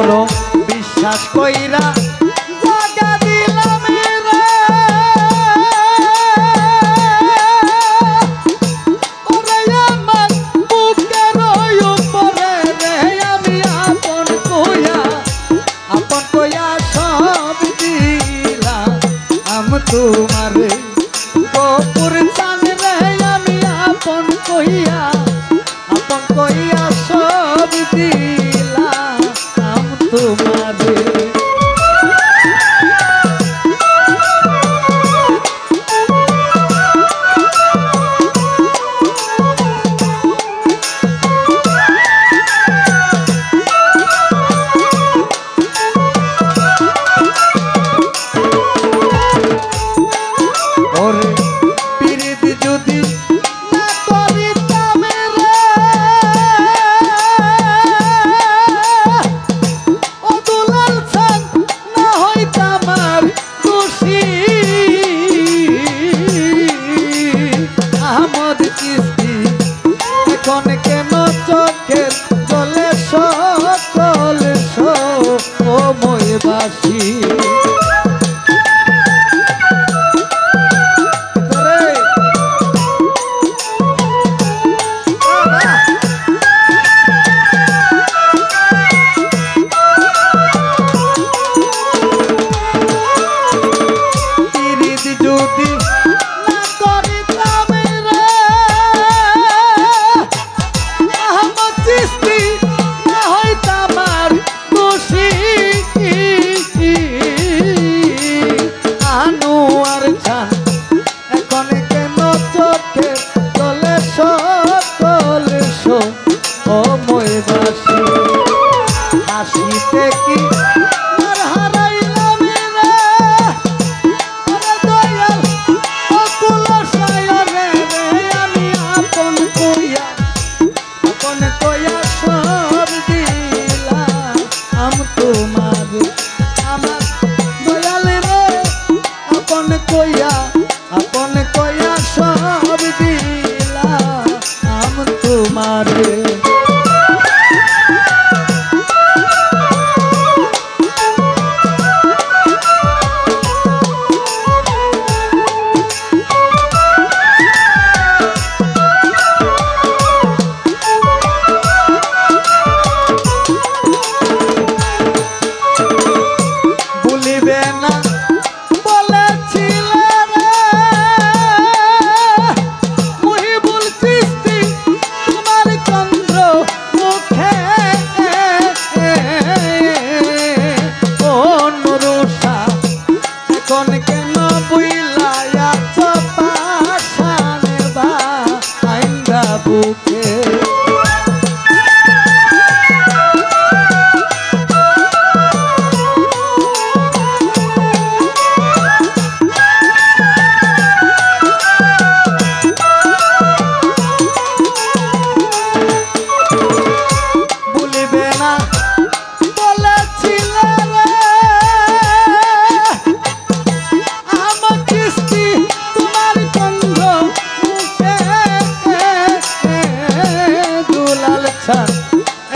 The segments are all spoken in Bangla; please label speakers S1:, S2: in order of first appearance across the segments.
S1: করো বিশ্বাস কইরা জাগা দিলাম রে ওরে আমার বুকের উপরে রে আমি আপন কইয়া সব দিলাম তোমারে গোপুর চান রে আমি আপন কইয়া সব দিলাম তোমারে কেন চোখের জলে সকল সময়বাসী যদি হাসিতে কি আর হারাইলাম রে ওরে দয়াল অকুল সায়রে রে আমি আপন কইয়া সব দিলাম তোমারে আমার দয়াল রে আপন কইয়া সব দিলাম তোমারে কেন বুইলায়া চপাশানে বা আইন্দা বুকে বলিবে না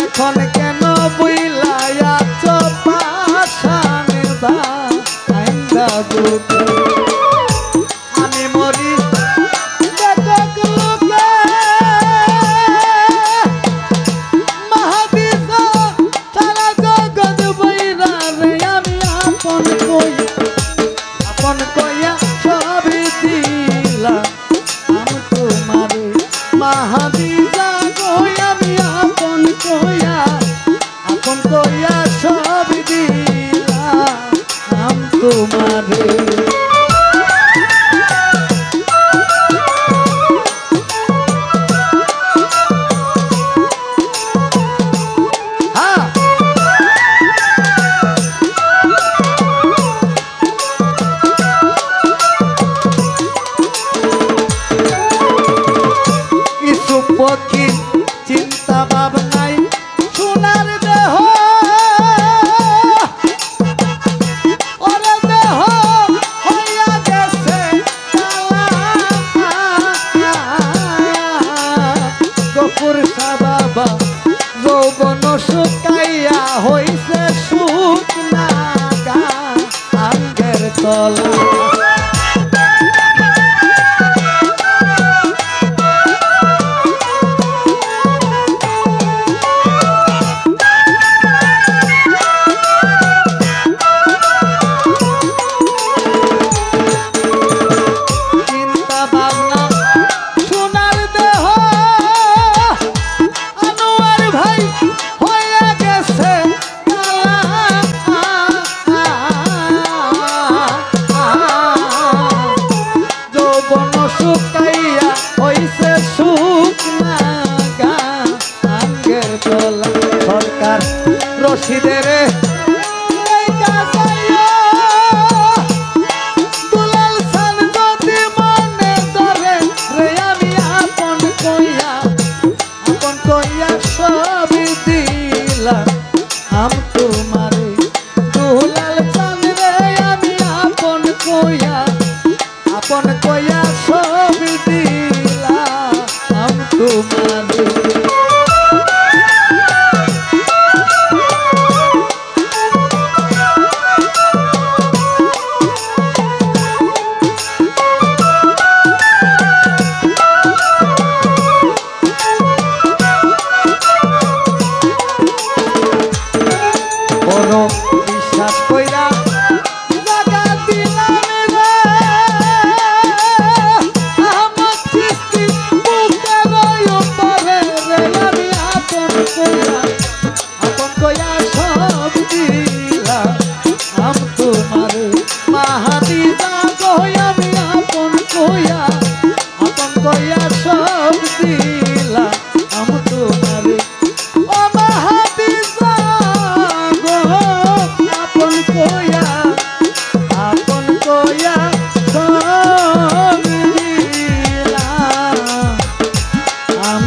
S1: এখন কেন বুইলায়া চপাশানে বা আইন্দা বুকে আমি মরি মহাদিসা সারা জগৎ বইরা রে আমি আপন কইয়া সব দিলাম তোমারে মহাদিসা আমি আপন কইয়া সব দিলাম তোমারে। সুখ না গা আঙ্গের তলা রশিদের দুলাল সান যদি মনে ধরে রে আমি আপন কইয়া সবই দিলাম আম তোমারে দুলাল সান রে আমি আপন কইয়া সবই দিলাম আম তোমারে বিশ্বাস কইরা জাগা দিলাম রে আমার সৃষ্টি বুকে রয় পরে রে আমি আপন কইয়া সব দিলাম আম তোমারে মাহাদিজা কই আমি আপন কইয়া সব দিলাম আম তোমারে ও মাহাদিজা আপন কইয়া সব দিলাম আম